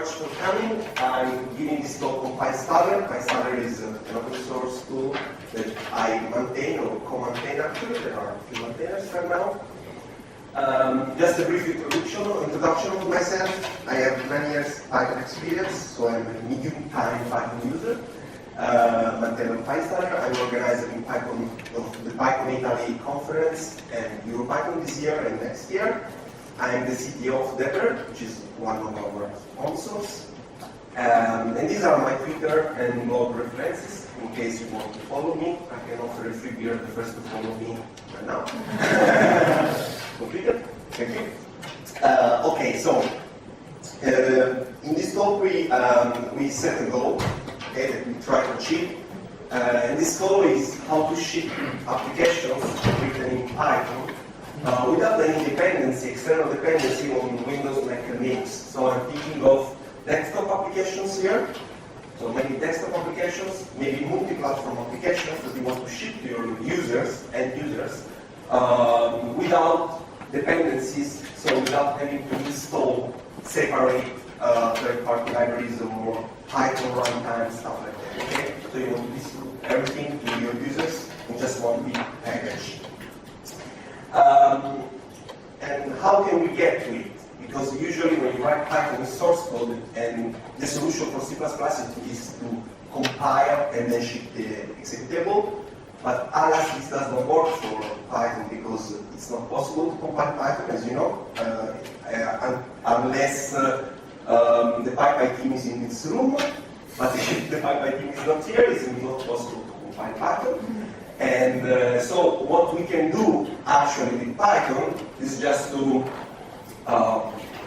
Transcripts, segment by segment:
much for coming. I'm giving this talk on PyInstaller. PyInstaller is an open source tool that I maintain or co-maintain actually. There are a few maintainers right now. Just a brief introduction of myself. I have many years Python experience, so I'm a medium-time Python user. Maintainer PyInstaller. I'm organizer in Python of the Python Italy conference and EuroPython this year and next year. I'm the CTO of Depper, which is one of our sponsors. And these are my Twitter and blog references. In case you want to follow me, I can offer a free beer the first to follow me right now. Completed? Thank you. Okay, so in this talk we set a goal, okay, that we try to achieve. And this goal is how to ship applications written in Python without any dependency, external dependency on Windows, Mac, and Linux. So I'm thinking of desktop applications here. So maybe desktop applications, maybe multi-platform applications that you want to ship to your users, without dependencies, so without having to install separate third-party libraries or Python runtime, stuff like that. Okay? So you want to distribute everything to your users in just one big package. And how can we get to it? Because usually when you write Python in source code, and the solution for C++ is to compile and then ship the executable. But alas, this does not work for Python because it's not possible to compile Python, as you know, unless the PyPy team is in this room. But if the PyPy team is not here, it's not possible to compile Python. And so what we can do actually with Python is just to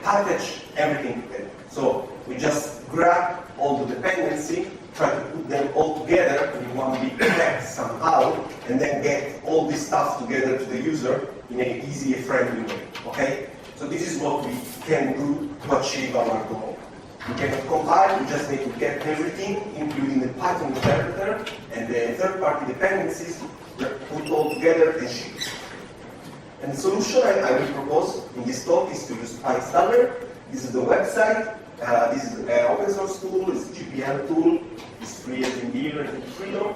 package everything together. So we just grab all the dependency, try to put them all together in one big pack somehow, and then get all this stuff together to the user in an easy, friendly way. Okay? So this is what we can do to achieve our goal. We cannot compile, we just need to get everything, including the Python interpreter and the third-party dependencies, put all together and ship. And the solution I will propose in this talk is to use PyInstaller. This is the website. This is an open source tool, it's a GPL tool, it's free as in beer and freedom,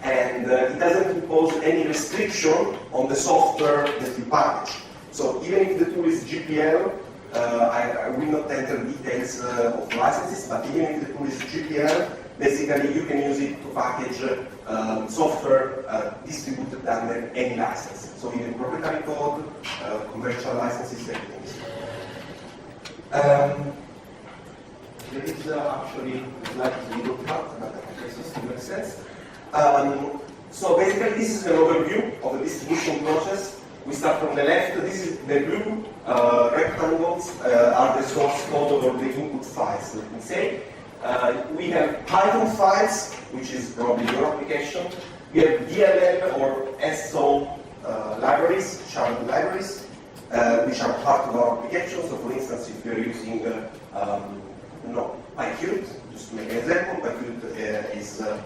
and it doesn't impose any restriction on the software that you package. So even if the tool is GPL, I will not enter details of licenses, but even if the tool is GPL, basically you can use it to package software distributed under any license. So even proprietary code, commercial licenses, everything. There is actually a little cut, but I guess it still makes sense. So basically this is an overview of the distribution process. We start from the left. This is the blue rectangles are the source code or the input files, let me say. We have Python files, which is probably your application. We have DLL or SO libraries, child libraries, which are part of our application. So for instance, if you're using PyQt, just to make an example, PyQt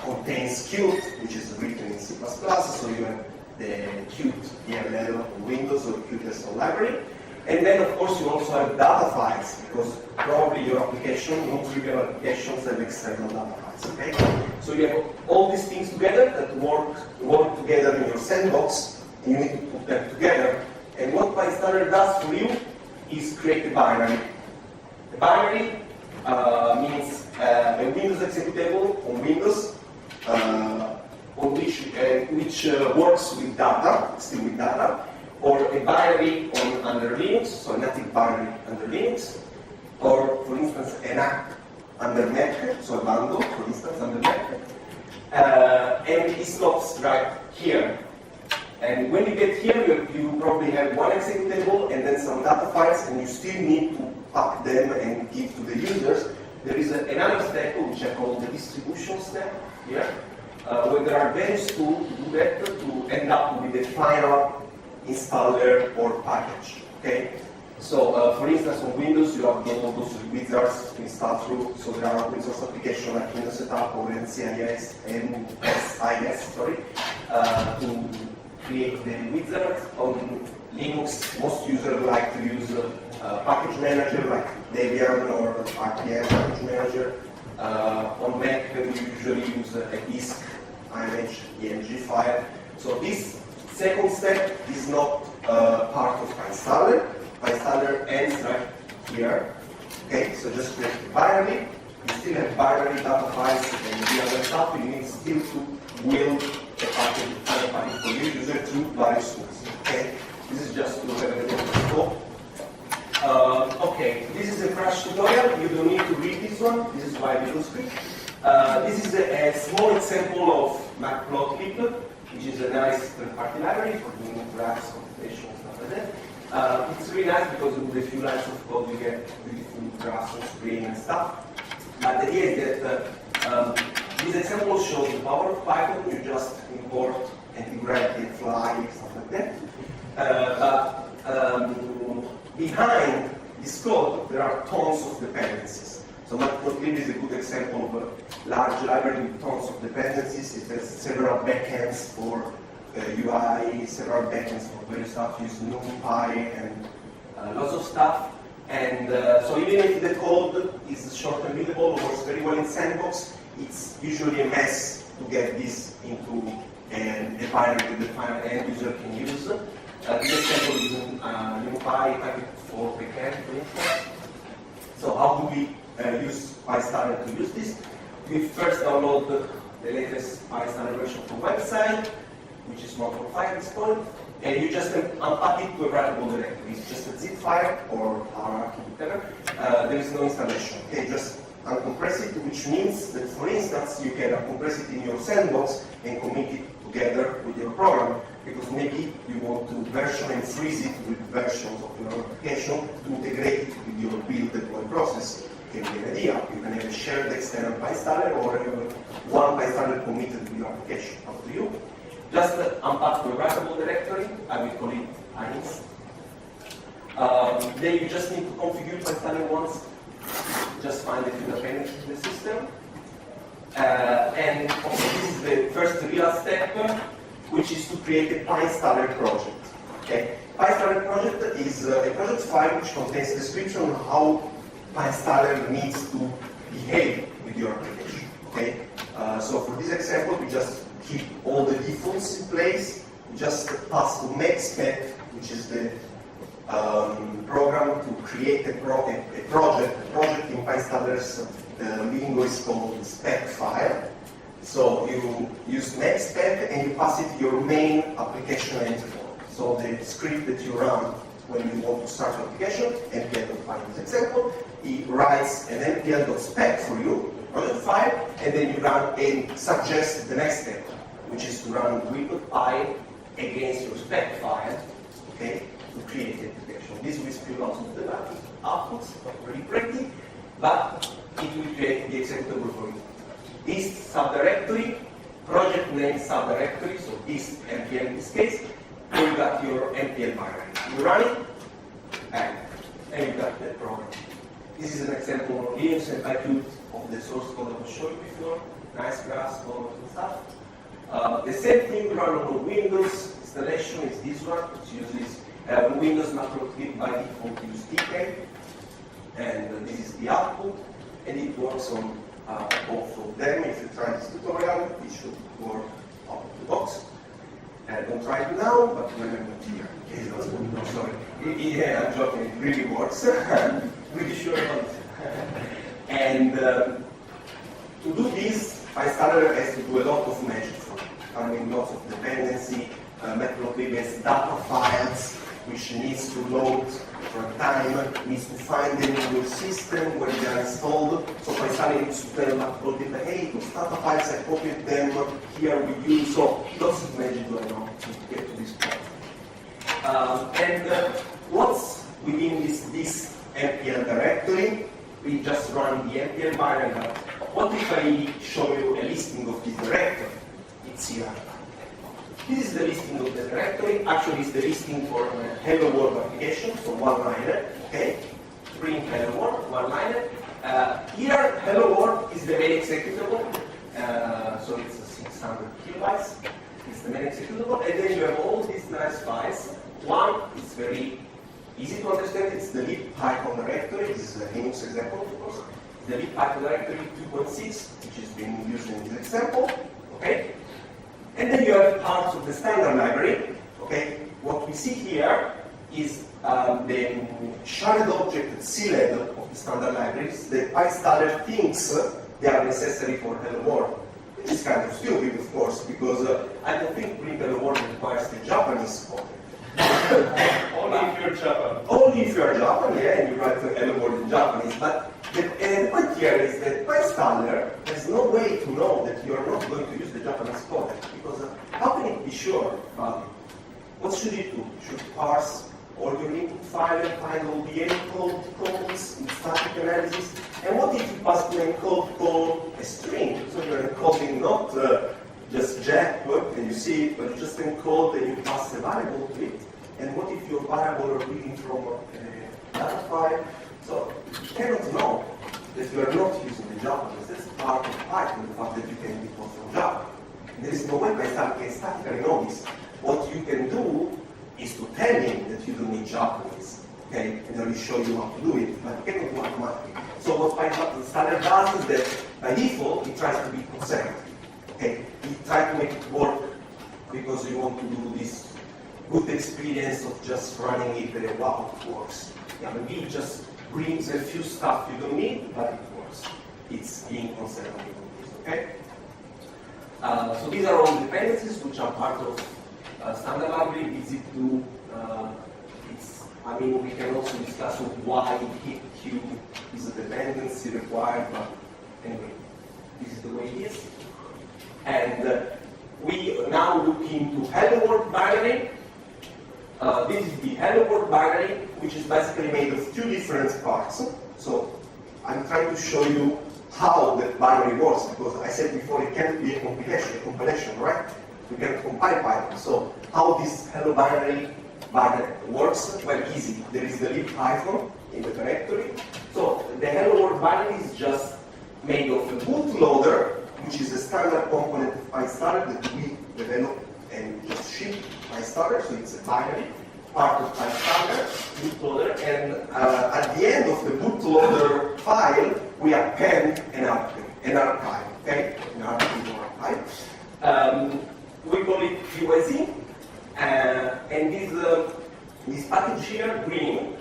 contains Qt, which is written in C++, so you have the Qt DLL on Windows or Qt SO library. And then, of course, you also have data files, because probably your application, non-trivial applications, have external data files, okay? So you have all these things together that work together in your sandbox, and you need to put them together. And what PyInstaller does for you is create a binary. The binary means a Windows executable on Windows, which works with data, still with data, or a binary under Linux, so a native binary under Linux, or for instance an app under Mac, so a bundle, for instance, under Mac, and it stops right here. And when you get here, you probably have one executable and then some data files, and you still need to pack them and give to the users. There is another step, which I call the distribution step here, where there are various tools to do that to end up with the final installer or package. Okay? So, for instance, on Windows, you have all those wizards to install through. So there are open source applications like Windows Setup or NCIS, to create the wizard. On Linux, most users like to use package manager like Debian or RPM package manager. On Mac, we usually use a disk image EMG file. So this second step is not part of PyInstaller. PyInstaller ends right here. Okay, so just create the binary. You still have binary data files and the other stuff. You need still to build a package for your user through various tools. Okay, this is just to have a little scope. Okay, this is a crash tutorial. You don't need to read this one. This is my video script. This is a small example of Matplotlib, which is a nice third-party library for doing graphs, computation, and stuff like that. It's really nice because with a few lines of code you get beautiful graphs on screen and stuff. But the idea is that this example shows the power of Python. You just import anti-gravity and fly, stuff like that. Behind this code, there are tons of dependencies. So Matplotlib is a good example of a large library with tons of dependencies. It has several backends for UI, several backends for various stuff, use NumPy and lots of stuff. And so even if the code is short and readable, works very well in sandbox, it's usually a mess to get this into a binary that the final end user can use. This example is in NumPy type for backend, for instance. So how do we use PyInstaller to use this? We first download the latest PyInstaller version from website, which is 1.5 at this point, and you just unpack it to a writable directory. It's just a zip file or hierarchy, whatever. There is no installation. Okay, just uncompress it, which means that, for instance, you can uncompress it in your sandbox and commit it together with your program, because maybe you want to version and freeze it with versions of your application to integrate it with your build deploy process. It can be an idea. You can have a shared external PyInstaller or one PyInstaller committed to your application. Up to you. Just unpack the writable directory. I will call it inst. Then you just need to configure PyInstaller once. Just find a few dependencies in the system. And okay, this is the first real step, which is to create a PyInstaller project. Okay, PyInstaller project is a project file which contains description on how PyInstaller needs to behave with your application. Okay, so for this example, we just keep all the defaults in place. We just pass to MakeSpec, which is the program to create a project. A project in PyInstaller's lingo is called spec file. So you use MakeSpec and you pass it your main application entry point. So the script that you run when you want to start your application, npl.py in this example, it writes an npl.spec for you, project file, and then you run and suggest the next step, which is to run read.py against your spec file, okay, to create the application. This will spill out of the outputs, not very pretty, but it will create the executable for you. This subdirectory, project name subdirectory, so this npl in this case, you got your npl binary. You run it, and you got that program. This is an example of Linux and Python of the source code I was showing before. Nice graphs, colors and stuff. The same thing run on Windows. Installation is this one, which uses Windows Matplotlib by default use DK. And this is the output, and it works on both of them. If you try this tutorial, it should work out of the box. Don't try it now, but when I'm not here. No, sorry. Yeah, I'm joking, it really works. I'm pretty sure about it. And to do this, PyInstaller has to do a lot of magic for you. I mean, lots of dependency. Matplotlib has data files, which needs to load for a time, needs to find them in your system where they are installed. So PyInstaller needs to tell Matplotlib, hey, those data files, I copied them here with you. So lots of magic going on to get to this point. And what's within this npl directory? We just run the npl binary. What if I show you a listing of this directory? It's here. This is the listing of the directory. Actually, it's the listing for Hello World application, so one-liner. Okay, print Hello World, one-liner. Here, Hello World is the main executable, so it's 600 kilobytes. It's the main executable, and then you have all these nice files. One is very easy to understand. It's the libpython directory. This is a Linux example, of course. The libpython directory 2.6, which is being used in this example. Okay. And then you have parts of the standard library. Okay. What we see here is the shared object at C level of the standard libraries that PyInstaller thinks they are necessary for Hello World. Which is kind of stupid, of course, because I don't think bring Hello World requires the Japanese code. Only if you're Japan. Only if you are Japan, yeah, and you write Hello World in Japanese. But the point here is that PyInstaller has no way to know that you are not going to use the Japanese code. Because how can it be sure? What should it do? It should parse all your input file and find all the encode codes in static analysis. And what if you pass to encode code a string? So you're encoding not just Jack, and you see it, but just encode and you pass a variable to it. And what if your variable are reading from a data file? So you cannot know that you are not using the Japanese. That's part of Python, the fact that you can import from Java. And there is no way PyInstaller can statically know this. What you can do is to tell him that you don't need Japanese, okay? And then we show you how to do it, but you cannot do automatically. So what PyInstaller does is that by default it tries to be conservative, okay? It tries to make it work because you want to do this good experience of just running it and wow, it works. Yeah, maybe it just brings a few stuff you don't need, but it works. It's being conservative, okay? So these are all dependencies which are part of standard library. Easy to, we can also discuss why hit queue is a dependency required, but anyway, this is the way it is. And we now look into Hello World binary. This is the Hello World binary, which is basically made of two different parts. So I'm trying to show you how that binary works, because I said before it can't be a compilation, right? We can compile Python. So how this Hello binary works? Well, easy. There is the libpython in the directory. So the Hello World binary is just made of a bootloader, which is a standard component of PyInstaller that we develop and just ship PyInstaller. So it's a binary part of PyInstaller bootloader, and at the end of the bootloader file, we append an archive. Okay, an archive. We call it PYZ, and this package here, green,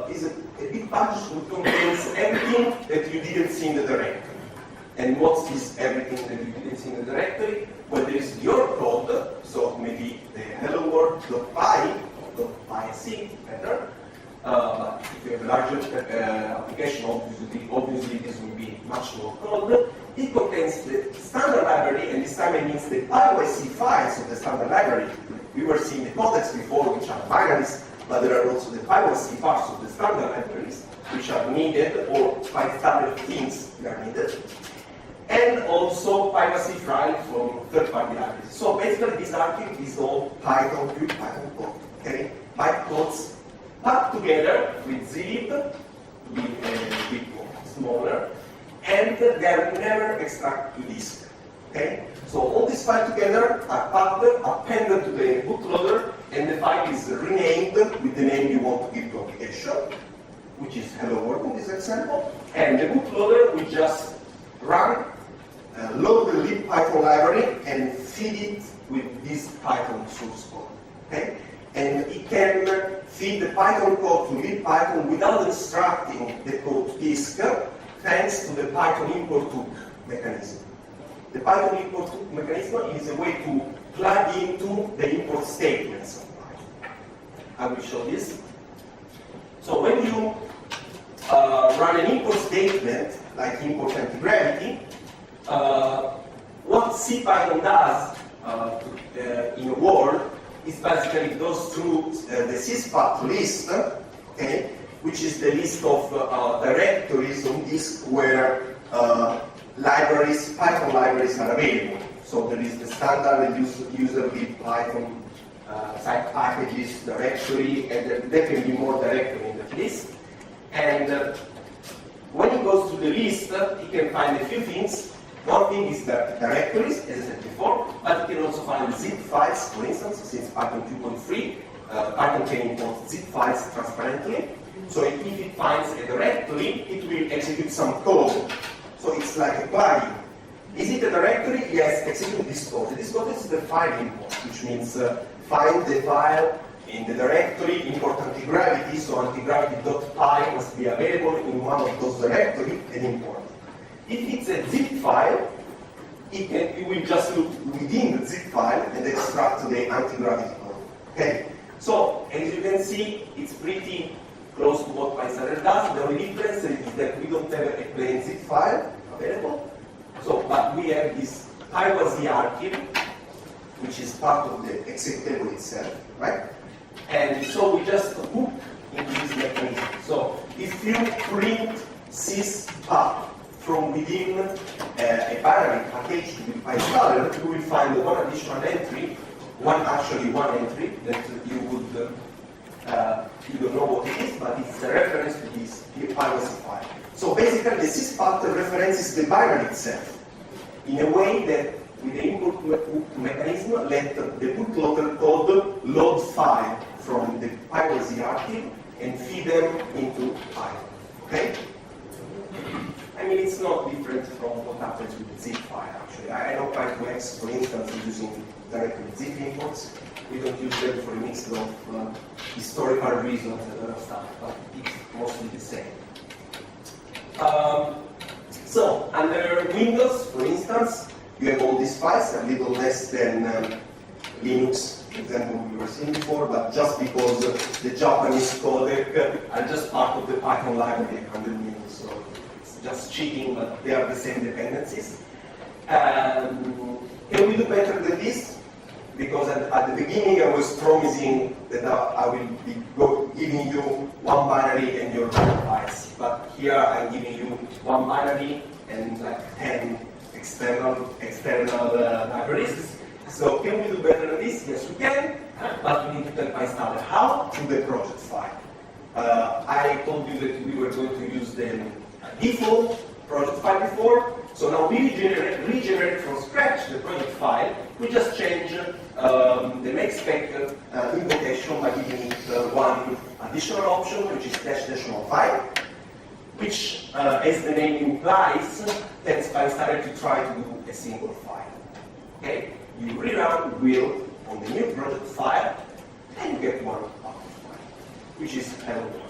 is a big package which contains everything that you didn't see in the directory. And what is everything that you didn't see in the directory? Well, there is your code, so maybe the hello world.py, or .pyc, better. But if you have a larger application, obviously this will be much more code. It contains the standard library, and this time it means the PyIC files of the standard library. We were seeing the codecs before, which are binaries, but there are also the PyIC parts of the standard libraries, which are needed, or PyInstaller things that are needed. And also PyIC file from third-party libraries. So basically this archive is all Python, pure Python code. Okay? Bytecodes packed together with zlib to be a bit smaller, and they are never extracted to disk. Okay? So all these files together are packed, appended to the bootloader, and the file is renamed with the name you want to give to application, which is Hello World in this example. And the bootloader will just run, load the libpython library, and feed it with this Python source code. Okay? And it can feed the Python code to libpython without extracting the code to disk, thanks to the Python import hook mechanism. The Python import hook mechanism is a way to plug into the import statements of Python. I will show this. So when you run an import statement, like import anti-gravity, what CPython does in a word is basically it goes through the syspath list, okay, which is the list of directories on disk where libraries, Python libraries are available. So there is the standard user libpython site packages directory, and there can be more directory in the list. And when he goes to the list, he can find a few things. One One thing is that directories, as I said before, but you can also find zip files, for instance, since Python 2.3, Python can import zip files transparently. So if it finds a directory, it will execute some code. So it's like a plugin. Is it a directory? Yes, execute this code. This code is the file import, which means find the file in the directory, import antigravity, so antigravity.py must be available in one of those directories and import. If it's a zip file, it will just look within the zip file and extract the anti-gravity code. Okay? So, as you can see, it's pretty close to what PyInstaller does. The only difference is that we don't have a plain zip file available. So, but we have this PyWazi archive, which is part of the executable itself, right? And so we just hook into this mechanism. So, if you print sys path from within a binary package with PyInstaller, you will find one additional entry, one entry that you would, you don't know what it is, but it's a reference to this PyWazi file. So basically, the syspath references the binary itself in a way that with the input mechanism, let the bootloader code load file from the PyWazi archive and feed them into Python. Okay? I mean, it's not different from what happens with the zip file, actually. I know Py2x, for instance, is using directly zip imports. We don't use them for a mix of historical reasons and other stuff, but it's mostly the same. So, under Windows, for instance, you have all these files, a little less than Linux, for example, we were seeing before, but just because the Japanese codec are just part of the Python library under Linux, so it's just cheating, but they are the same dependencies. Can we do better than this? Because at the beginning I was promising that I will be giving you one binary and your files, but here I'm giving you one binary and like 10 external libraries. So can we do better than this? Yes, we can, but we need to tell PyInstaller how through the project file. I told you that we were going to use the default project file before, so now we regenerate from scratch the project file. We just change the make spec invocation by giving it one additional option, which is --all file, which, as the name implies, tells PyInstaller to try to do a single file. Okay? You rerun will on the new project file, and you get one output file, which is hello world.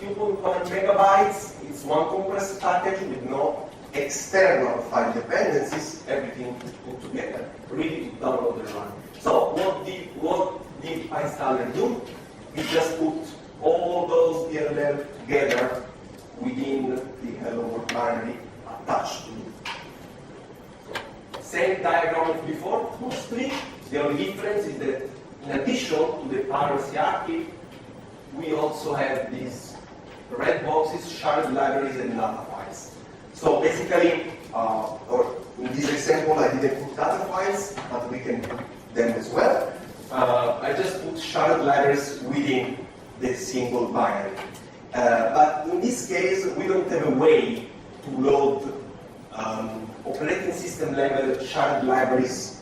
2.1 megabytes, it's one compressed package with no external file dependencies, everything put together, really to download and run. So what did PyInstaller do? We just put all those DLL together within the hello world binary attached to it. Same diagram as before, mostly. The only difference is that in addition to the PyInstaller archive, we also have these red boxes, shared libraries, and data files. So basically, or in this example, I didn't put data files, but we can put them as well. I just put shared libraries within the single binary. But in this case, we don't have a way to load operating system level shared libraries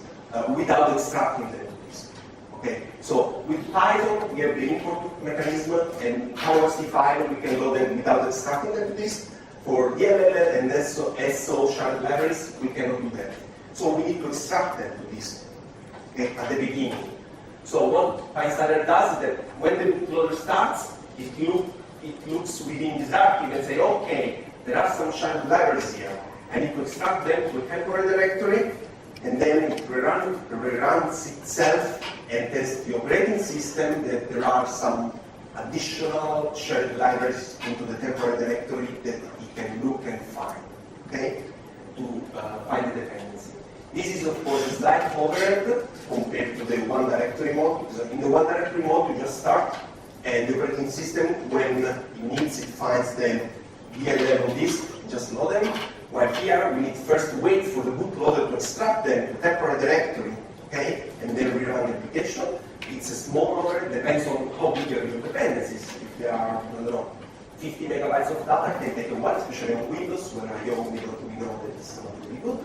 without extracting them to disk. Okay, so with Python we have the import mechanism, and PyInstaller file we can load them without extracting them to disk. For DLL and SO shared libraries we cannot do that. So we need to extract them to disk, okay, at the beginning. So what PyInstaller does is that when the bootloader starts, it looks within this archive and say, okay, there are some shared libraries here. I need to extract them to a temporary directory, and then it reruns itself and tells the operating system that there are some additional shared libraries into the temporary directory that it can look and find, okay, to find the dependency. This is, of course, a slight overhead compared to the one directory mode, because in the one directory mode you just start, and the operating system, when it needs, it finds the DLL on disk, just load them. While here, we need first to wait for the bootloader to extract them to temporary directory, okay, and then rerun the application. It's a small overhead, depends on how big are your dependencies. If they are, I don't know, 50 megabytes of data can take a while, especially on Windows, when I own we know that it's not really good.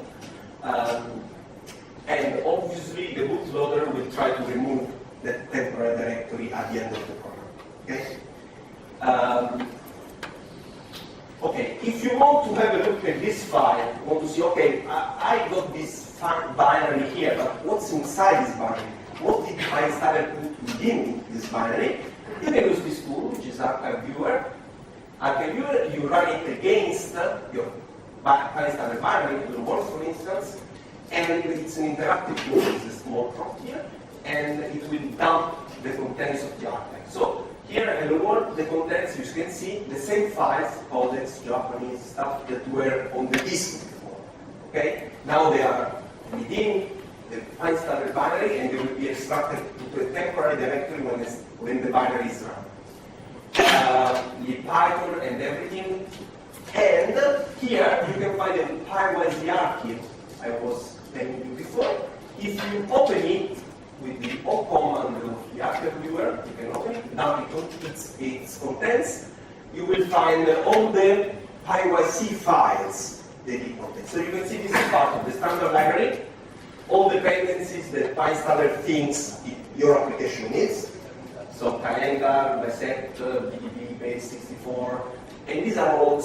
And obviously, the bootloader will try to remove the temporary directory at the end of the program. Okay? Okay, if you want to have a look at this file, you want to see, okay, I got this binary here, but what's inside this binary? What did PyInstaller put within this binary? You can use this tool, which is Archive Viewer. Archive Viewer, you run it against your PyInstaller binary, your works, for instance, and it's an interactive tool, it's a small prompt here, and it will dump the contents of the archive. So here in the world, the contents, you can see the same files, codecs, Japanese stuff that were on the disk before. Okay? Now they are within the PyInstaller binary, and they will be extracted into a temporary directory when the binary is run. The Python and everything. And here you can find a PyWise hierarchy I was telling you before. If you open it with the O command of the Archive Viewer, you can open it, now its contents, you will find all the PyYC files that it contains. So you can see this is part of the standard library, all dependencies that PyInstaller thinks your application needs. So calendar, dissect, BDB, base64, and these are all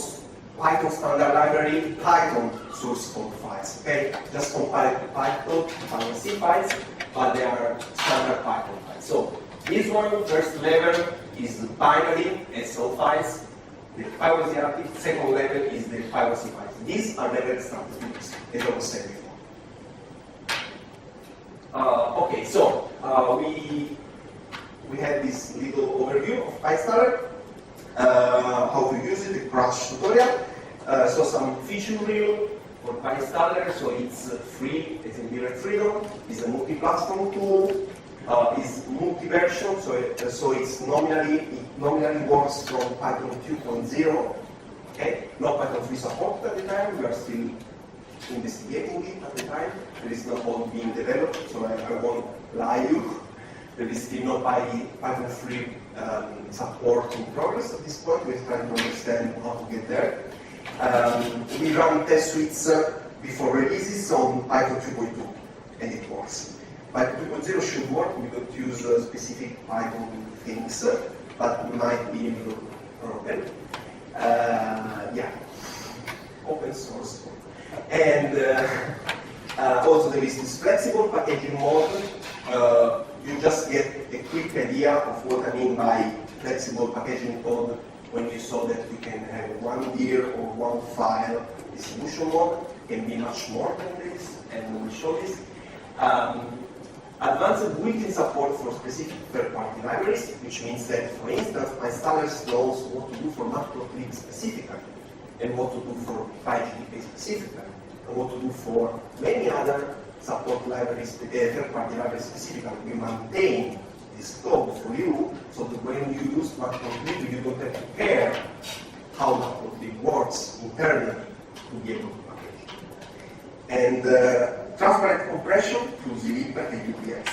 Python standard library, Python source code files. Okay, just compile to Python, PyIC files, but they are standard Python files. So this one, first level, is the binary SO files. The PyWise hierarchy, second level is the PyWC files. These are level extracted, as I was saying before. Okay, so we had this little overview of PyInstaller, how to use it, the crash tutorial. So some feature review for PyInstaller. So it's free, it's in direct freedom. It's a multi-platform tool. It's multi-version, so it's nominally works from Python 2.0. Okay, not Python 3 support at the time. We are still investigating it at the time. It is not all being developed, so I won't lie you. There is still no Python 3 support in progress at this point. We're trying to understand how to get there. We run test suites before releases on Python 2.2, and it works. Python 2.0 should work. We don't use specific Python things, but we might be a little broken. Yeah, open source. And also there is this flexible packaging mode. You just get a quick idea of what I mean by flexible packaging code when you saw that we can have one dir or one file distribution mode. It can be much more than this, and we will show this. Advanced built-in support for specific third-party libraries, which means that, for instance, PyInstaller knows what to do for Matplotlib specifically, and what to do for PyGDK specifically, and what to do for many other support libraries, third-party libraries specifically. We maintain this code for you, so that when you use Matplotlib, you don't have to care how Matplotlib works internally to be able to package. And transparent compression through zlib and UPX.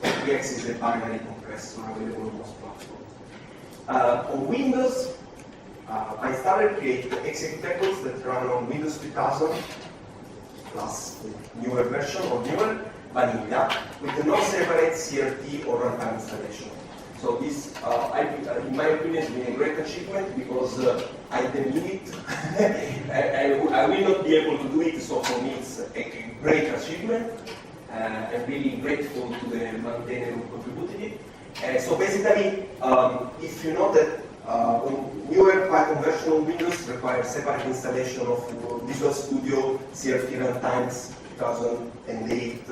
UPX is a binary compressor available on most platforms. On Windows, PyInstaller created executables that run on Windows 2000 plus the newer version or newer vanilla with the non-separate CRT or runtime installation. So this, in my opinion, has been a great achievement because I didn't need it. I will not be able to do it, so for me it's a great achievement. I'm really grateful to the maintainer who contributed it. So basically, if you know that newer Python version of Windows requires separate installation of Visual Studio CRT runtimes 2008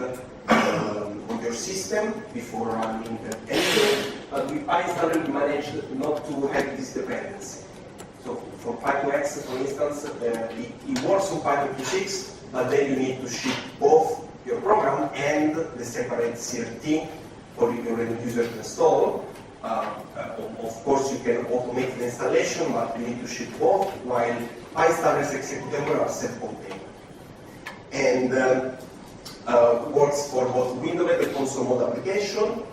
on your system before running anything. But with PyInstaller, we managed not to have this dependency. So for Py2X, for instance, it works on Python 2.6, but then you need to ship both your program and the separate CRT for your end user to install. Of course, you can automate the installation, but you need to ship both, while PyInstaller's executable are self-contained. And works for both Windows and console mode application.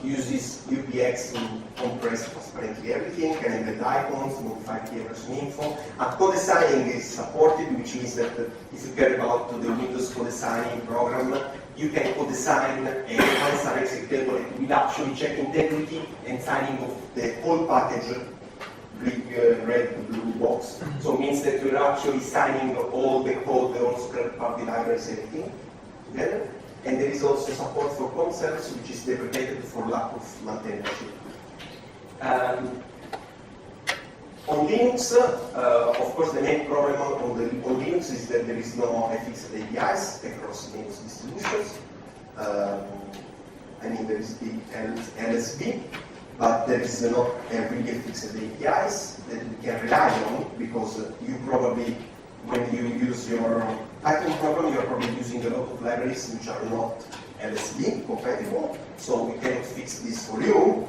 uses UPX to compress transparently everything, can embed icons, modify keywords and info. Co-designing is supported, which means that if you care about the Windows co-designing program, you can co-design a PyInstaller executable with actually check integrity and signing of the whole package, red, blue box. So it means that you're actually signing all the code, all third-party libraries, everything together. And there is also support for concepts, which is deprecated for lack of maintenance. On Linux, of course, the main problem on Linux is that there is no fixed APIs across Linux distributions. I mean, there is the LSB, but there is not really fixed APIs that you can rely on, because you probably, when you use your Python program, you're probably using a lot of libraries which are not LSB compatible, so we cannot fix this for you.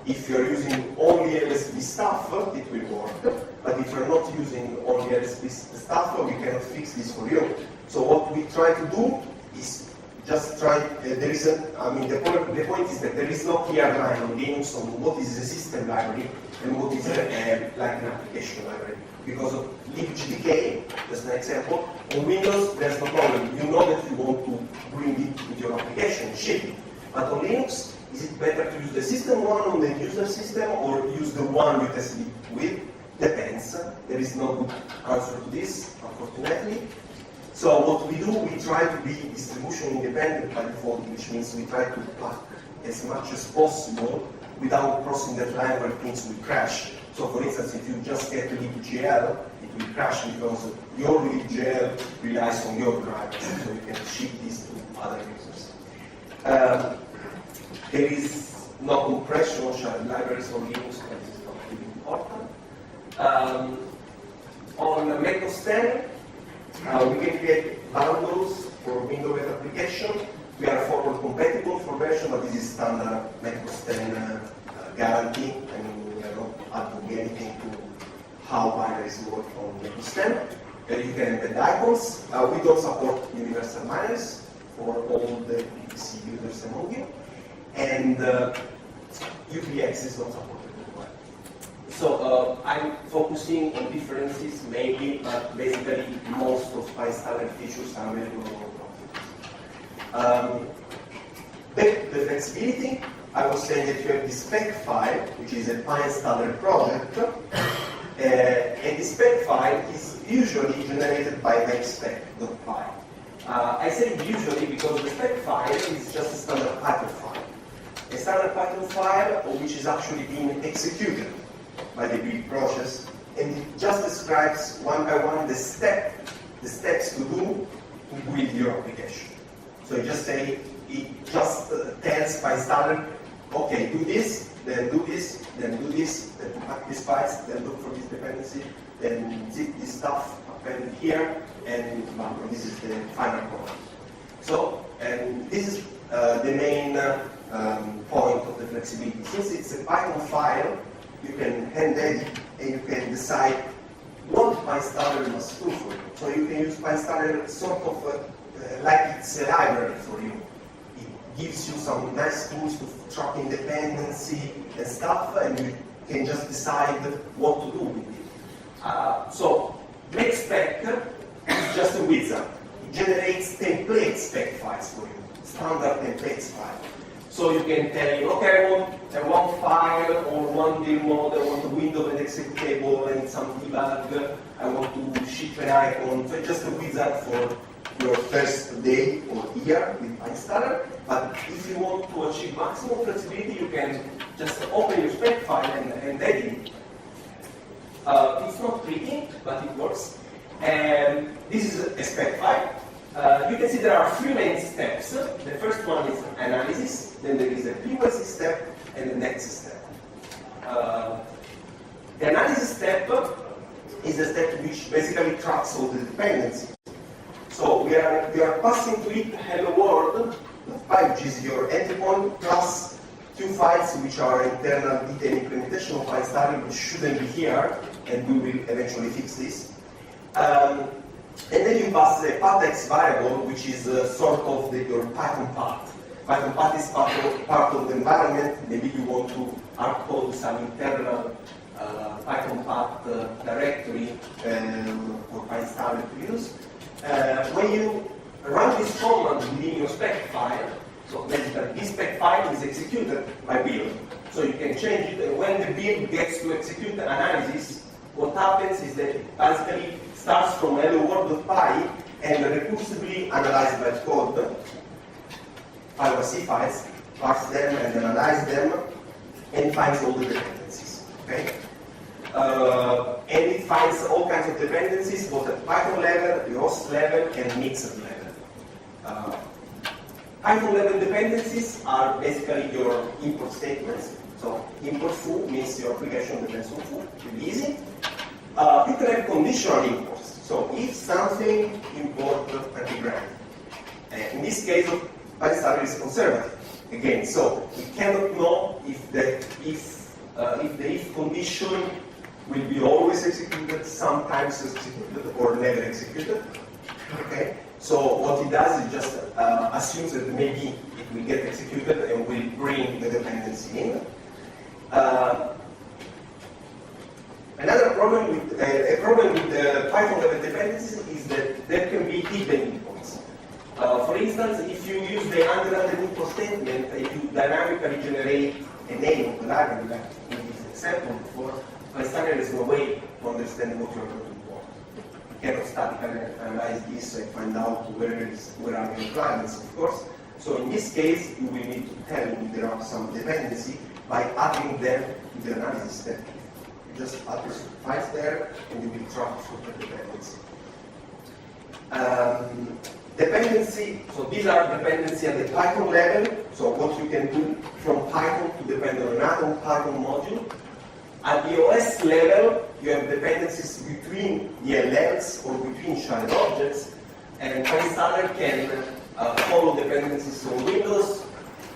If you're using only LSB stuff, it will work, but if you're not using only LSB stuff, we cannot fix this for you. So what we try to do is just try, the point is that there is no clear line on Linux on what is a system library and what is like an application library. Because of libgdk, just an example, on Windows there's no problem. You know that you want to bring it with your application, ship it. But on Linux, is it better to use the system one on the user system or use the one you tested it with? Depends. There is no good answer to this, unfortunately. So what we do, we try to be distribution independent by default, which means we try to plug as much as possible without crossing that line where things will crash. So for instance, if you just get libgl, it will crash because your libgl relies on your drivers, so you can ship this to other users. There is no compression on shared libraries on Linux, but this is not really important. On Mac 10, we can create bundles for Windows application. We are forward compatible for version, but this is standard Mac 10 guarantee. I mean, we are not adding anything to how binaries work on Mac 10. You can embed icons. We don't support universal binaries for all the PC users among you. And UPX is not supported as well. So I'm focusing on differences mainly, but basically most of PyInstaller features are available on the flexibility, I was saying that you have the SPEC file, which is a PyInstaller project, and the SPEC file is usually generated by makespec.py. I say usually because the SPEC file is just a standard Python file. A standard Python file which is actually being executed by the build process, and it just describes one by one the steps to do to build your application. So you just say, it just tells PyInstaller, okay, do this, then do this, then do this, then pack these files, then look for this dependency, then zip this stuff, append here, and this is the final product. So, and this is the main point of the flexibility. Since it's a Python file, you can hand edit and you can decide what PyInstaller must do for you. So you can use PyInstaller sort of like it's a library for you. It gives you some nice tools to track dependency and stuff, and you can just decide what to do with it. So makespec is just a wizard. It generates template spec files for you, standard templates file. So you can tell him, okay, I want one file or one build mode, I want a window and executable and some debug, I want to ship an icon. So it's just a wizard for your first day or year with PyInstaller. But if you want to achieve maximum flexibility, you can just open your spec file and edit it. It's not pretty, but it works. And this is a spec file. You can see there are three main steps. The first one is analysis, then there is a frequency step, and the next step. The analysis step is a step which basically tracks all the dependencies. So we are passing to it hello world, which is your entry point, plus two files which are internal detail implementation of PyInstaller, which shouldn't be here, and we will eventually fix this. And then you pass the path variable, which is sort of your Python path. Python path is part of the environment. Maybe you want to hardcode some internal Python path directory or PyInstaller to use. When you run this command within your SPEC file, so basically this SPEC file is executed by build. So you can change it, and when the build gets to execute the analysis, what happens is that it basically starts from hello world.py and recursively analyzes that code, C files, parse them and analyze them, and finds all the dependencies. Okay? And it finds all kinds of dependencies, both at Python level, the host level, and mixed level. Python level dependencies are basically your import statements. So import foo means your application depends on foo, pretty easy. You can have conditional imports. So if something, import particular. In this case, PyInstaller is conservative. Again, so we cannot know if the if condition will be always executed, sometimes executed, or never executed. Okay. So what it does is just assumes that maybe it will get executed and will bring the dependency in. Another problem with the Python level dependencies is that there can be hidden imports. For instance, if you use the underline import statement, if you dynamically generate a name of the library, like in this example before, PyInstaller has no way to understand what you're going to import. You cannot statically analyze this and find out where are the requirements, of course. So in this case, you will need to tell if there are some dependency by adding them to the analysis step. You just add the files there, and you will track for the dependency. Dependency, so these are dependency at the Python level, so what you can do from Python to depend on another Python module. At the OS level, you have dependencies between DLLs or between child objects, and PyInstaller can follow dependencies on Windows.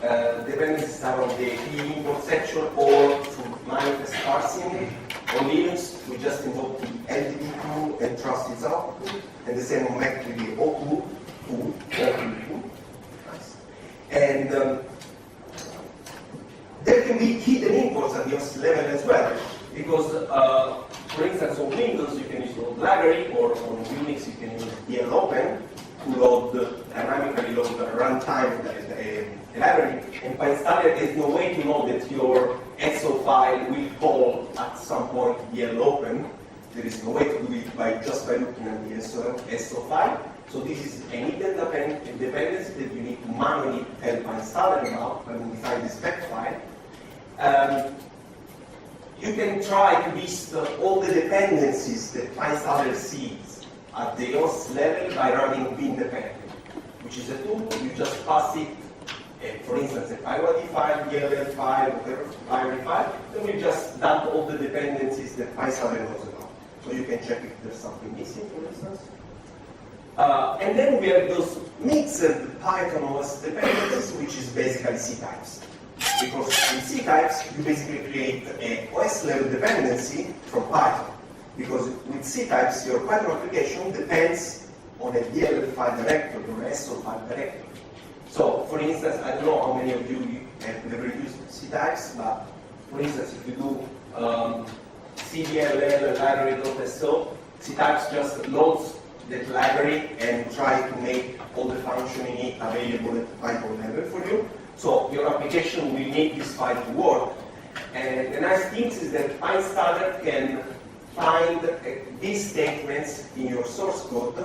Dependencies are on the import section or through manifest parsing. On Linux, we just invoke the LDB2 and trust its output, and the same on Mac with the O2. Nice. And there can be hidden imports at the OS level as well, because, for instance, on Windows you can use load library, or on Unix you can use dlopen to load dynamically load the runtime the library. And PyInstaller has no way to know that your SO file will call at some point dlopen. There is no way to do it just by looking at the SO file. So this is an hidden dependency that you need to manually tell PyInstaller about when we find the SPEC file. You can try to list all the dependencies that PyInstaller sees at the host level by running bin dependent, which is a tool. You just pass it, for instance, a PyWD file, DLL file, whatever library file, then we just dump all the dependencies that PyInstaller knows about. So you can check if there's something missing, for instance. And then we have those mixed Python OS dependencies, which is basically C types. Because in C types, you basically create an OS level dependency from Python. Because with C types, your Python application depends on a DLL file directory or SO file directory. So, for instance, I don't know how many of you have never used C types, but for instance, if you do cdll library.so, C types just loads that library and try to make all the function in it available at the Python level for you. So your application will need this file to work. And the nice thing is that PyInstaller can find these statements in your source code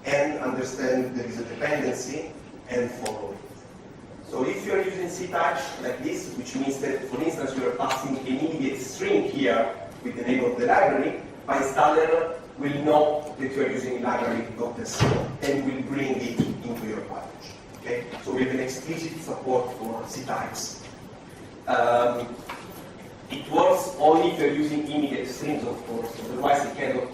and understand there is a dependency and follow it. So if you're using C types like this, which means that, for instance, you're passing an immediate string here with the name of the library, PyInstaller will know that you're using library.so and will bring it into your package. Okay? So we have an explicit support for C types. It works only if you're using immediate strings, of course, otherwise it cannot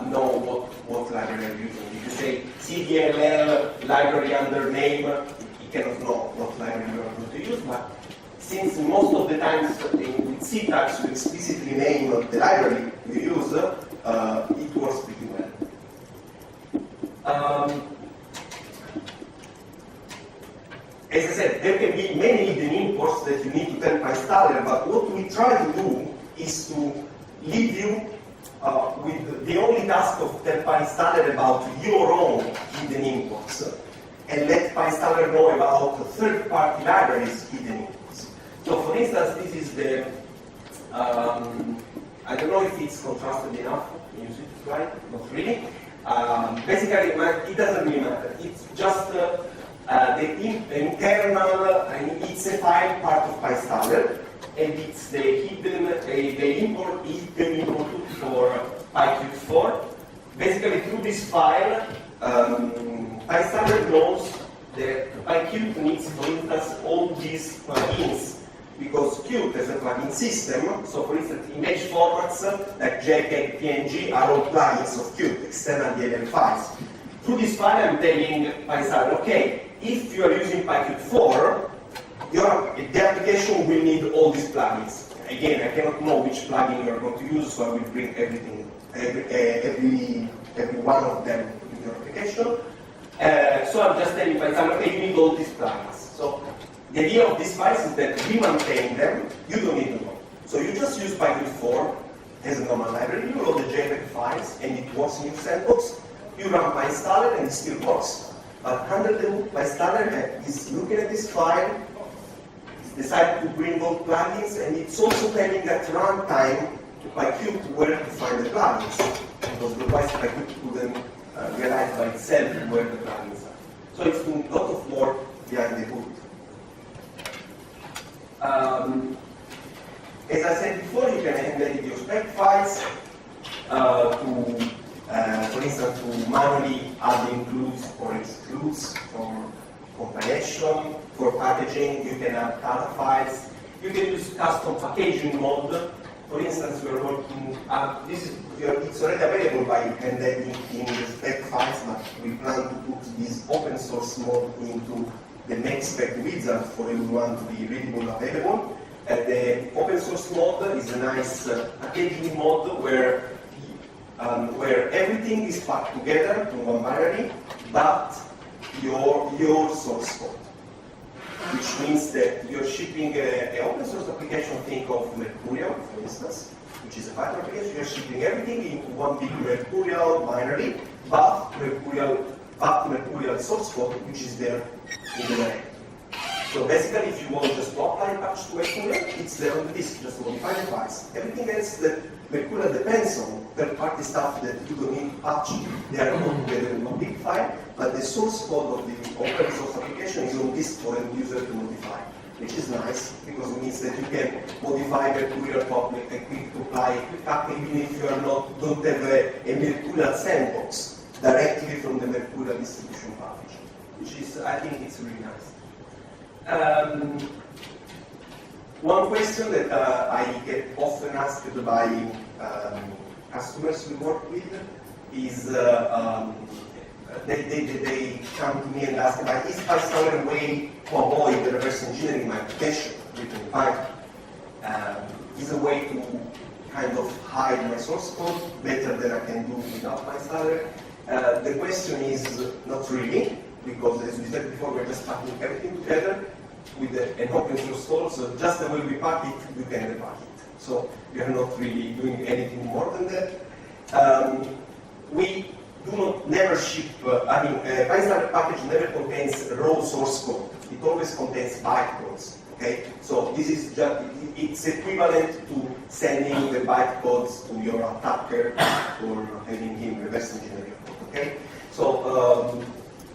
know what library you're using. If you say cdll library under name, it cannot know what library you're going to use, but since most of the times with C types you explicitly name the library you use, it works pretty well. as I said, there can be many hidden imports that you need to tell PyInstaller, but what we try to do is to leave you with the only task of tell PyInstaller about your own hidden imports, and let PyInstaller know about third-party libraries' hidden imports. So for instance, this is the, I don't know if it's contrasted enough, can you see the slide? Not really. Basically, it doesn't really matter. It's just the internal, it's a file part of PyInstaller, and it's the hidden, the import for PyQt4. Basically, through this file, PyInstaller knows that PyQt needs, for instance, all these plugins, because Qt is a plugin system. So, for instance, image formats like JPEG, PNG are all plugins of Qt, external DLL files. Through this file, I'm telling PyInstaller, okay, if you are using PyQt4, the application will need all these plugins. Again, I cannot know which plugin you are going to use, so I will bring everything, every one of them in your application. So I'm just telling PyInstaller, okay, you need all these plugins. So the idea of these files is that we maintain them, you don't need to know. So you just use PyQt4 as a normal library, you load the JPEG files, and it works in your sandbox. You run PyInstaller, and it still works. But under the hood, PyInstaller is looking at this file, decide to bring all plugins, and it's also telling at runtime to PyQt where to find the plugins, because otherwise PyQt couldn't realize by itself where the plugins are. So it's doing a lot of work behind the hood. As I said before, you can embed your SPEC files for instance, to manually add includes or excludes for compilation. For packaging, you can add data files. You can use custom packaging mode. For instance, we are working. It's already available by embedding in the SPEC files, but we plan to put this open source mode into the next SPEC wizard for everyone to be readable available. The open source mode is a nice packaging mode where everything is packed together in one binary, but your source code. Which means that you're shipping an open source application, think of Mercurial, for instance, which is a Python application. You're shipping everything into one big Mercurial binary, but Mercurial source code, which is there in the binary. So basically, if you want just to apply a patch to Mercurial, it's there on the disk, just modify the files. Everything else that Mercurial depends on, third-party stuff that you don't need to patch, they are not together in one big file, but the source code of the open source application is on disk for a user to modify, which is nice, because it means that you can modify Mercurial public and quick to apply, quick up, even if you don't have a Mercurial sandbox directly from the Mercurial distribution package, which is, I think it's really nice. One question that I get often asked by customers we work with is they come to me and ask about, is PyInstaller a way to avoid the reverse engineering my application written in Python? Is a way to kind of hide my source code better than I can do without PyInstaller? The question is not really, because as we said before, we're just packing everything together with an open source code, so just the way we pack it, you can repack it. So we are not really doing anything more than that. We do not never ship, PyInstaller package never contains raw source code. It always contains bytecodes, okay? So this is just, it's equivalent to sending the bytecodes to your attacker or having him reverse engineer your code, okay? So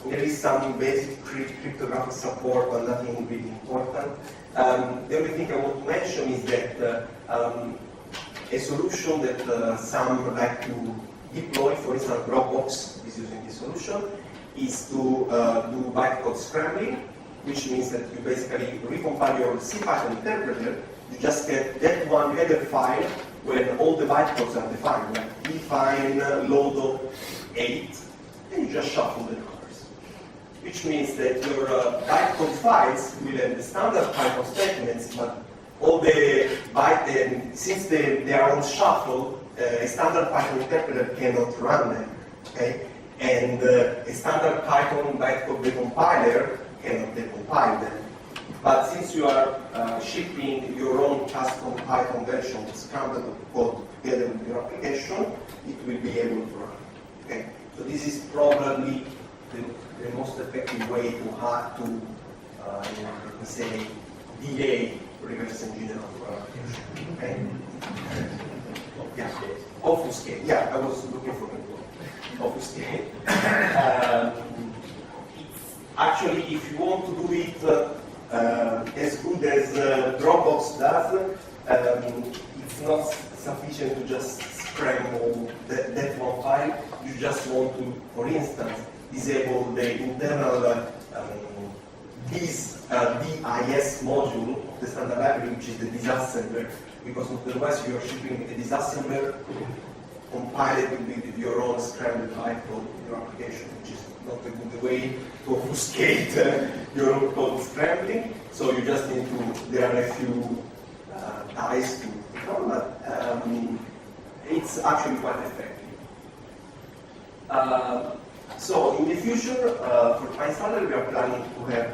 there is some basic cryptographic support, but nothing really important. The only thing I want to mention is that a solution that some like to deploy, for instance, Dropbox is using this solution, is to do bytecode scrambling, which means that you basically recompile your C Python interpreter, you just get that one header file when all the bytecodes are defined, like define load 8, and you just shuffle the numbers. Which means that your bytecode files will have the standard Python statements, but all the byte, since they are on shuffle, a standard Python interpreter cannot run them, okay? And a standard Python bytecode decompiler cannot decompile them. But since you are shipping your own custom Python version with scrambled code together with your application, it will be able to run. Okay? So this is probably the most effective way to let me say, delay reverse engineering of your application. Okay? Yeah. Obfuscate. Yeah, I was looking for it. Obfuscate. Actually, if you want to do it as good as Dropbox does, it's not sufficient to just scramble that one file. You just want to, for instance, disable the internal DIS module of the standard library, which is the disassembler, because otherwise you are shipping a disassembler compiled with your own scrambled file code in your application, which is not a good way to obfuscate your own code scrambling. So you just need to, there are a few ties to become, but it's actually quite effective. So in the future, for PyInstaller, we are planning to have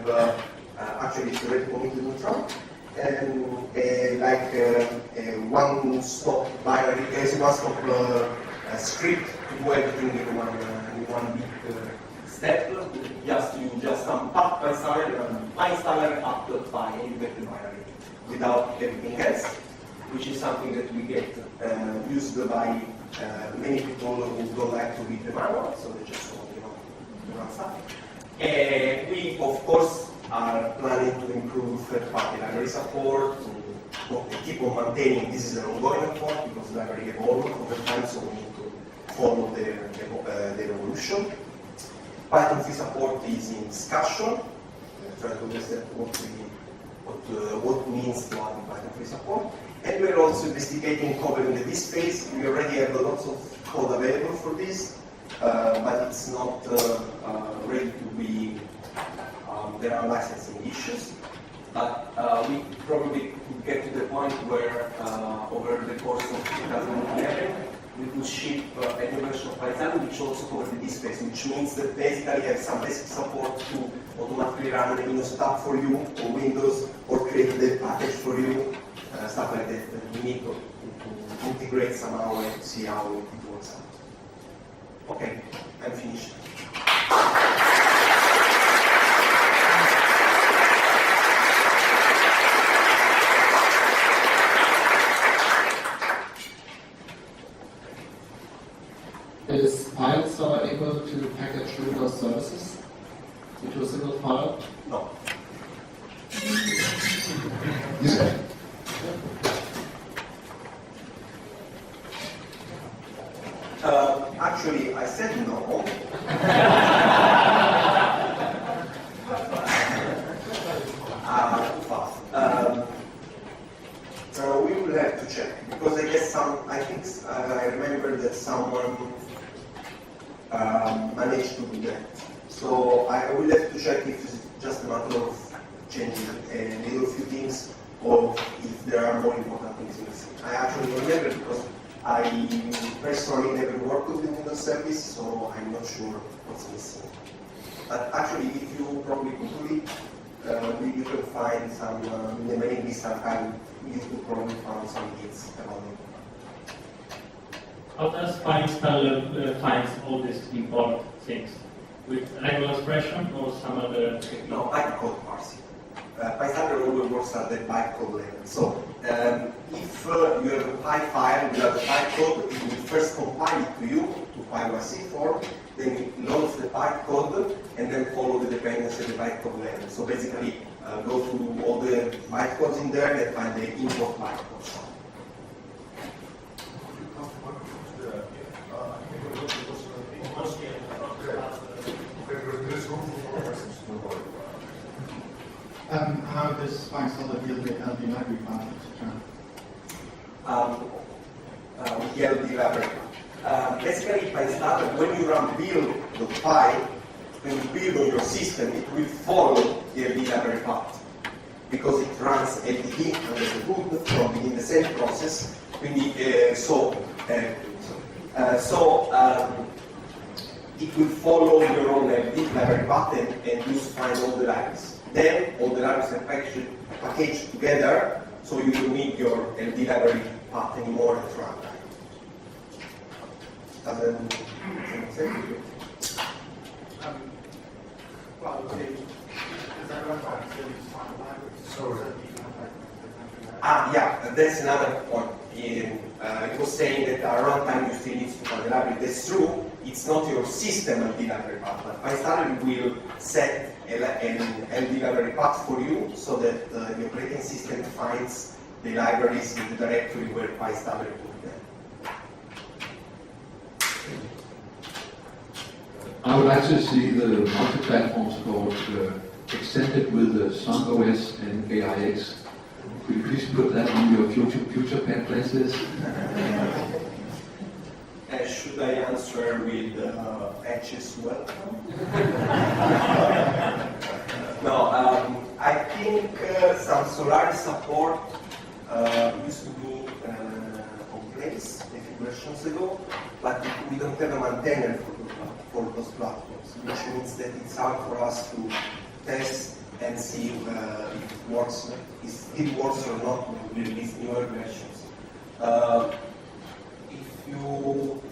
actually it's already committed neutral, and a one-stop binary, one-stop script to do everything in one big step. You just unpack PyInstaller up to Py, and you get the binary without everything else, which is something that we get used by many people who don't like to read the manual, so they just want to run stuff. We, of course, are planning to improve third-party library support, to keep on maintaining. This is an ongoing effort because the library evolves over time, so we need to follow the evolution. Python free support is in discussion. Trying to understand what means to have Python free support. And we're also investigating covering the disk space. We already have lots of code available for this, but it's not ready to be, there are licensing issues. But we probably could get to the point where over the course of 2011, we could ship a new version of PyInstaller which also covers the disk space, which means that basically you have some basic support to automatically run the Windows tab for you on Windows or create the package for you, stuff like that. We need to integrate somehow and see how it works out. Okay, I'm finished. Is PyInstaller able to package Windows services into a single file? No. Actually, I said no. Too fast. We will have to check because I guess I remember that someone managed to do that. So I will have to check if it's just a matter of changing a little few things or if there are more important things missing. I actually remember because I personally never worked with the Windows service, so I'm not sure what's missing. But actually, if you probably Google it, you can find some, in the mailing list archive, you could probably find some hits about it. How does PyInstaller finds all these import things? With regular expression or some other technique? No, bytecode parsing. PyInstaller always works at the bytecode level. So if you have a Py file without the bytecode, it will first compile it to you to PyIC form, then it loads the bytecode, and then follow the dependency at the bytecode level. So basically, go through all the bytecodes in there and find the import bytecodes. How does PyInstaller deal with LD library functions? With the LD library. Basically, PyInstaller, when you run build.py, when you build on your system, it will follow the LD library path because it runs LDD under the hood from within the same process. it will follow your own LD library path and use find all the libraries. Then all the libraries are packaged together, so you don't need your LD library path anymore at runtime. Doesn't make sense? Well, is that runtime still use find libraries? Yeah, that's another point. It was saying that at runtime you still need to find the library. That's true. It's not your system LD library path, but PyInstaller will set an LD library path for you so that the operating system finds the libraries in the directory where PyInstaller put them. I would like to see the multi-platform support extended with the Sun OS and AIX. Could you please put that on your future pen places? Should I answer with HS welcome? No, I think some Solaris support used to be on place a few versions ago, but we don't have a maintainer for those platforms, which means that it's hard for us to test and see if it works, if it works or not when we release newer versions.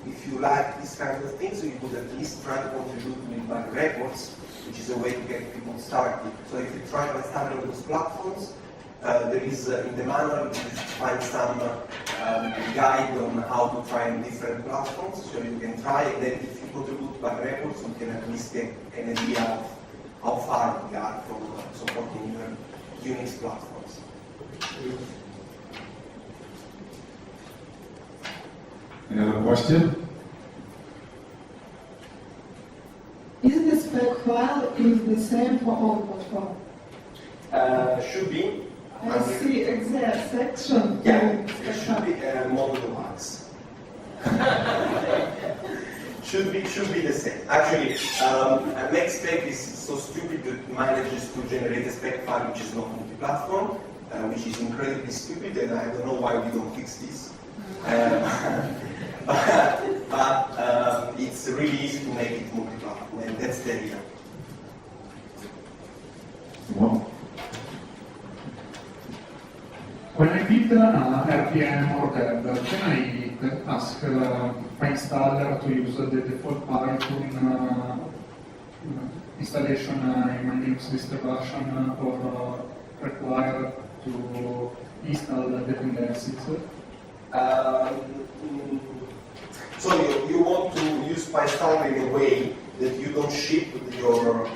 If you like these kinds of things, you could at least try to contribute with bug reports, which is a way to get people started. So if you try to install on those platforms, there is in the manual you find some guide on how to try on different platforms, so you can try, and then if you contribute bug reports, you can at least get an idea of how far we are from supporting your Unix platforms. Any other question? Is the spec file the same for all platforms? Should be. I see exact section. Yeah, it should be modulo max. should be the same. Actually, make spec is so stupid that it manages to generate a spec file which is not multi-platform, which is incredibly stupid, and I don't know why we don't fix this. But it's really easy to make it multi-platform, and that's the idea. Well, When I did RPM or dev, can I ask PyInstaller to use the default Python installation in my Linux distribution or require to install the dependencies? So you want to use PyInstaller in a way that you don't ship your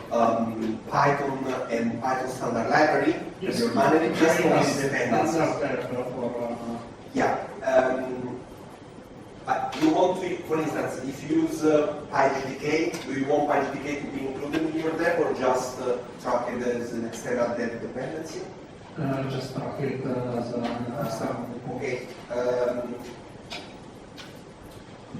Python and Python standard library, Yes. you're managing just on these dependencies. Yeah. But you want to, for instance, if you use PyGDK, do you want PyGDK to be included in your dev or just track it as an external dev dependency? Just track it as an external. Okay.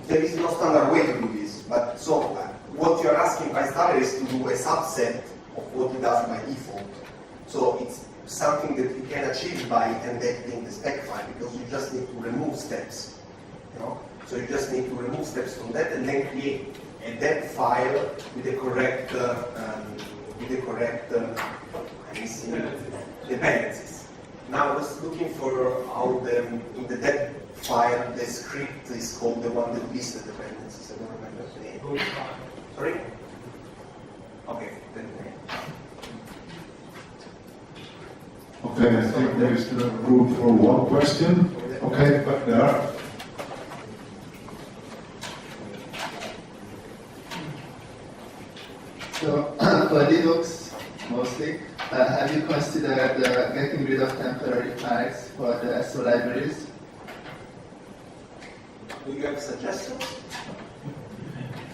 There is no standard way to do this, but so what you're asking PyInstaller is to do a subset of what it does by default. So it's something that you can achieve by embedding the spec file, because you just need to remove steps. You know? So you just need to remove steps from that and then create a dev file with the correct dependencies. Now I was looking for how in the dev file the script is called, the one that lists the dependencies. I don't remember the name. Sorry? Okay, then. okay, I think there is still room for one question. Okay, back there. So, for Linux, mostly, have you considered getting rid of temporary files for the SO libraries? Do you have suggestions?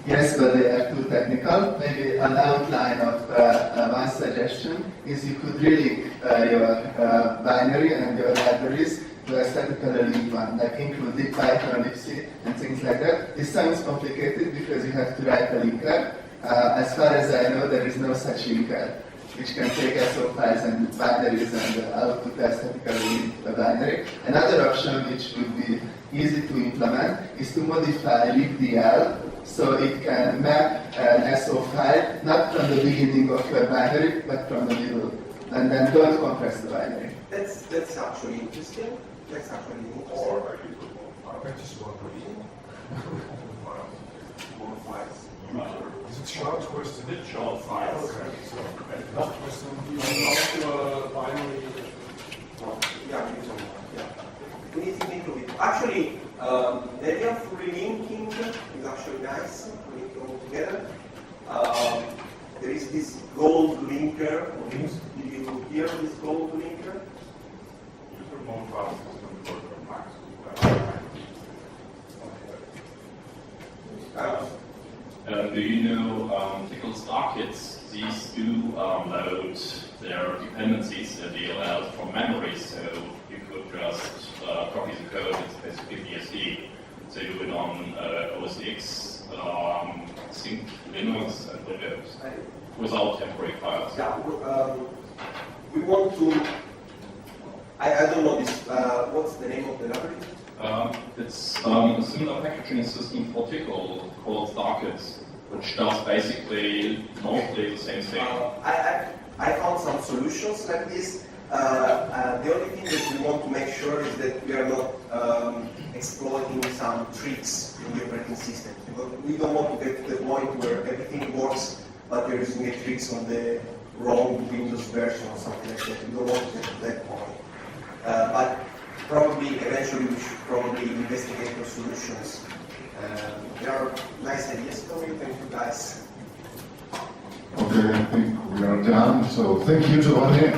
Yes, but they are too technical. Maybe an outline of one suggestion is you could relink your binary and your libraries to a statically linked one, like include Python, libc, and things like that. This sounds complicated because you have to write a linker. As far as I know, there is no such linker, which can take SO files and binaries and output a statically linked binary. Another option which would be easy to implement is to modify libdl So it can map an SO file, not from the beginning of your binary, but from the middle. And then don't compress the binary. That's actually interesting. That's actually interesting. Or I just want More files. Is it short question? It's short files. Okay. So, last question. Do you know to binary? Yeah, we need to think of it. Actually, the idea of relinking is actually nice. We link all together. There is this gold linker. Did you hear of this gold linker? Just remote file system for Max. Do you know Pickle Star Kits? These do load their dependencies that they allowed from memory, so you could just copy the code, it's basically BSD. So you do it on OS X, Sync Linux, and Windows without temporary files. Yeah, we want to. I don't know this. What's the name of the library? It's a similar packaging system for Pickle called Starkits, which does basically mostly the same thing. I found some solutions like this. The only thing that we want to make sure is that we are not exploiting some tricks in the operating system. Because we don't want to get to the point where everything works, but we're using the tricks on the wrong Windows version or something like that. We don't want to get to that point. But probably eventually we should probably investigate those solutions. There are nice ideas for you. Thank you guys. Okay, I think we are done. So thank you, Giovanni.